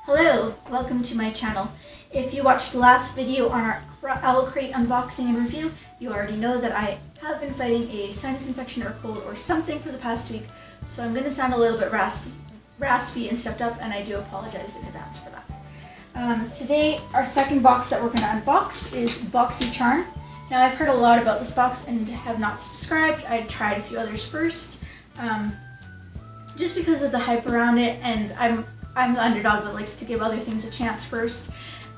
Hello, welcome to my channel. If you watched the last video on our owl crate unboxing and review, you already know that I have been fighting a sinus infection or cold or something for the past week, so I'm going to sound a little bit raspy and stepped up, and I do apologize in advance for that. Today, our second box that we're going to unbox is Boxy Charm. Now, I've heard a lot about this box and have not subscribed. I tried a few others first, just because of the hype around it, and I'm the underdog that likes to give other things a chance first.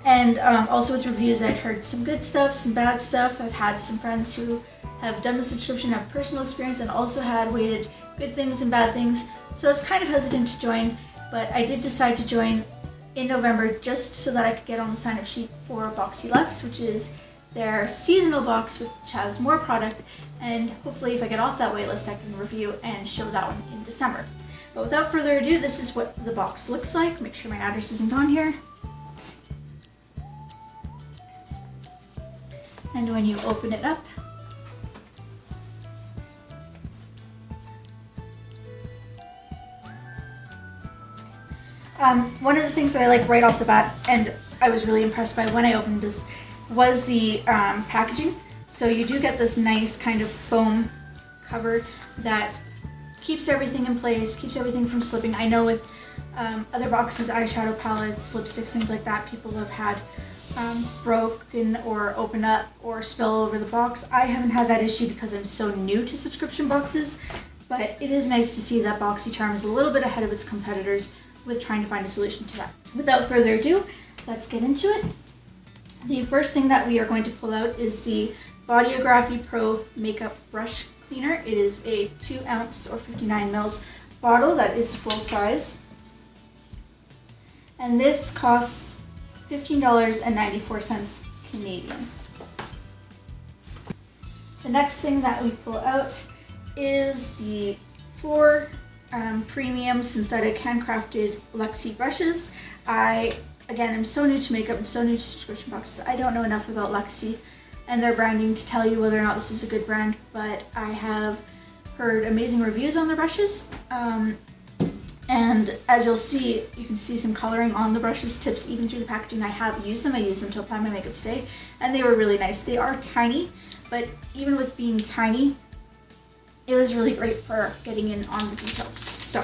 And also with reviews, I've heard some good stuff, some bad stuff. I've had some friends who have done the subscription, have personal experience, and also had waited good things and bad things. So I was kind of hesitant to join, but I did decide to join in November just so that I could get on the sign-up sheet for Boxy Lux, which is their seasonal box, which has more product. And hopefully if I get off that wait list, I can review and show that one in December. But without further ado, this is what the box looks like. Make sure my address isn't on here. And when you open it up, one of the things that I like right off the bat, and I was really impressed by when I opened this, was the packaging. So you do get this nice kind of foam cover that keeps everything in place, keeps everything from slipping. I know with other boxes, eyeshadow palettes, lipsticks, things like that, people have had broken or open up or spill over the box. I haven't had that issue because I'm so new to subscription boxes, but it is nice to see that Boxycharm is a little bit ahead of its competitors with trying to find a solution to that. Without further ado, let's get into it. The first thing that we are going to pull out is the Bodyography Pro Makeup Brush Cleaner. It is a 2 ounce or 59 mils bottle that is full size. And this costs $15.94 Canadian. The next thing that we pull out is the 4 premium synthetic handcrafted Luxie brushes. Again, I'm so new to makeup and so new to subscription boxes. I don't know enough about Luxie and their branding to tell you whether or not this is a good brand, but I have heard amazing reviews on their brushes. And as you'll see, you can see some coloring on the brushes tips even through the packaging. I have used them. I used them to apply my makeup today, and they were really nice. They are tiny, but even with being tiny, it was really great for getting in on the details. So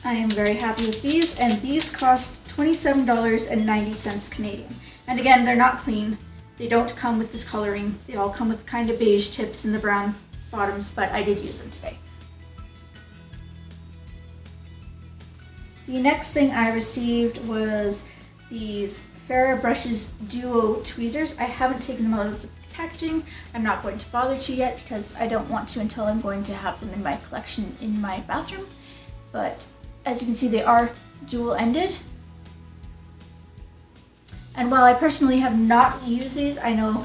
I am very happy with these, and these cost $27.90 Canadian. And again, they're not clean. They don't come with this coloring. They all come with kind of beige tips and the brown bottoms, but I did use them today. The next thing I received was these Farrah Brushes Duo Tweezers. I haven't taken them out of the packaging. I'm not going to bother to yet because I don't want to until I'm going to have them in my collection in my bathroom. But as you can see, they are dual-ended. And while I personally have not used these, I know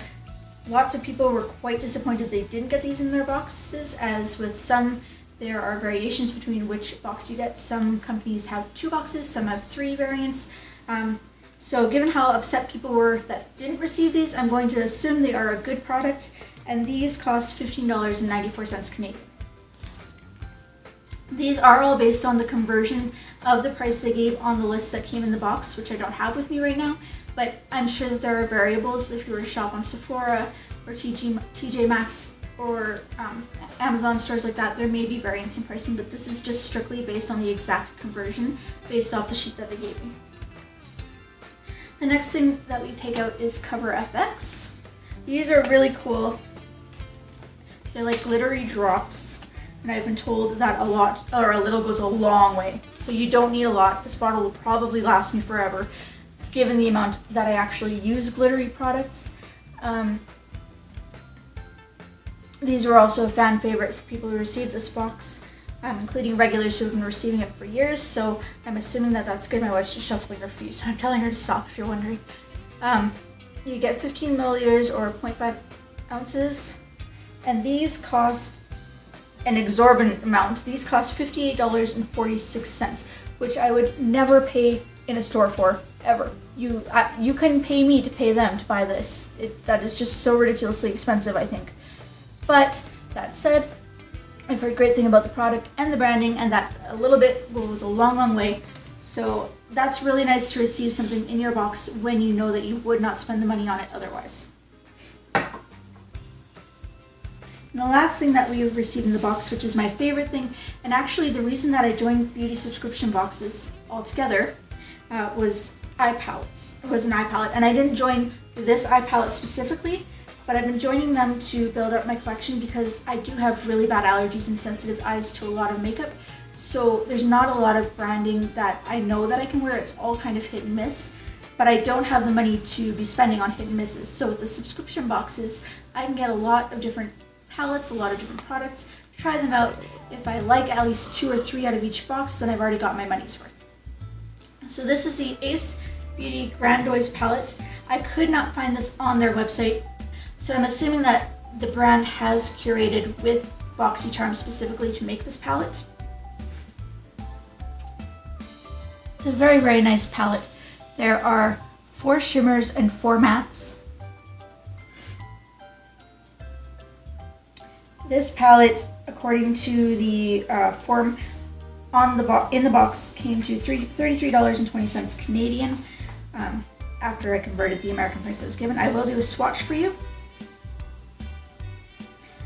lots of people were quite disappointed they didn't get these in their boxes, as with some, there are variations between which box you get. Some companies have 2 boxes, some have 3 variants. So given how upset people were that didn't receive these, I'm going to assume they are a good product, and these cost $15.94 Canadian. These are all based on the conversion of the price they gave on the list that came in the box, which I don't have with me right now, but I'm sure that there are variables. If you were to shop on Sephora or TJ Maxx or Amazon stores like that, there may be variance in pricing, but this is just strictly based on the exact conversion based off the sheet that they gave me. The next thing that we take out is Cover FX. These are really cool. They're like glittery drops, and I've been told that a lot or a little goes a long way. So you don't need a lot. This bottle will probably last me forever, given the amount that I actually use glittery products. These were also a fan favorite for people who received this box, including regulars who have been receiving it for years, so I'm assuming that that's good. My wife's just shuffling her feet, so I'm telling her to stop if you're wondering. You get 15 milliliters or 0.5 ounces, and these cost an exorbitant amount. These cost $58.46, which I would never pay in a store for, ever. You couldn't pay me to pay them to buy this. That is just so ridiculously expensive, I think. But that said, I've heard great thing about the product and the branding, and that a little bit goes a long, long way So that's really nice to receive something in your box when you know that you would not spend the money on it otherwise. And the last thing that we received in the box, which is my favorite thing, and actually the reason that I joined beauty subscription boxes altogether, was eye palettes. It was an eye palette, and I didn't join for this eye palette specifically, but I've been joining them to build up my collection because I do have really bad allergies and sensitive eyes to a lot of makeup. So there's not a lot of branding that I know that I can wear. It's all kind of hit and miss, but I don't have the money to be spending on hit and misses. So with the subscription boxes, I can get a lot of different palettes, a lot of different products, try them out. If I like at least 2 or 3 out of each box, then I've already got my money's worth. So this is the Ace Beauty Grandoise palette. I could not find this on their website, so I'm assuming that the brand has curated with Boxycharm specifically to make this palette. It's a very, very nice palette. There are 4 shimmers and 4 mattes. This palette, according to the form on the in the box, came to $33.20 Canadian. After I converted the American price that was given, I will do a swatch for you.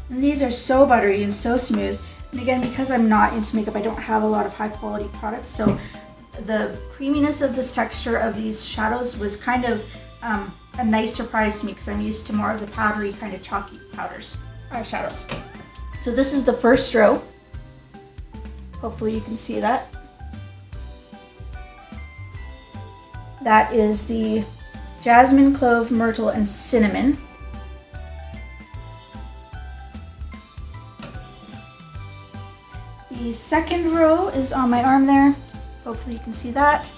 And these are so buttery and so smooth. And again, because I'm not into makeup, I don't have a lot of high quality products, so the creaminess of this texture of these shadows was kind of a nice surprise to me because I'm used to more of the powdery kind of chalky shadows. So this is the first row. Hopefully you can see that. That is the jasmine, clove, myrtle, and cinnamon. The second row is on my arm there. Hopefully you can see that.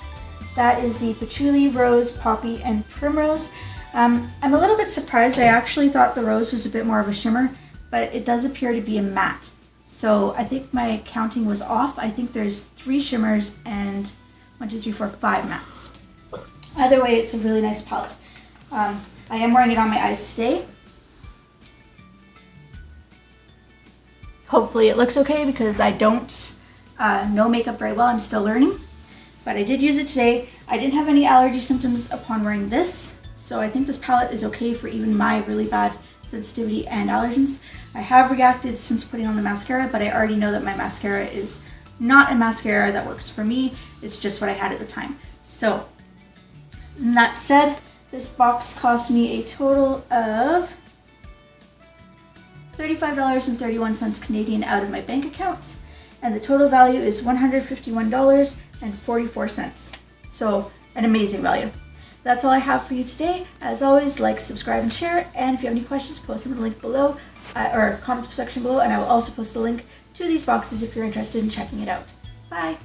That is the patchouli, rose, poppy, and primrose. I'm a little bit surprised. I actually thought the rose was a bit more of a shimmer, but it does appear to be a matte. So I think my counting was off. I think there's 3 shimmers and 1, 2, 3, 4, 5 mattes. Either way, it's a really nice palette. I am wearing it on my eyes today. Hopefully it looks okay because I don't know makeup very well. I'm still learning, but I did use it today. I didn't have any allergy symptoms upon wearing this, so I think this palette is okay for even my really bad sensitivity and allergens. I have reacted since putting on the mascara, but I already know that my mascara is not a mascara that works for me. It's just what I had at the time. So, that said, this box cost me a total of $35.31 Canadian out of my bank account, and the total value is $151.44. So, an amazing value. That's all I have for you today. As always, like, subscribe, and share. And if you have any questions, post them in the link below, or comments section below, and I will also post a link to these boxes if you're interested in checking it out. Bye!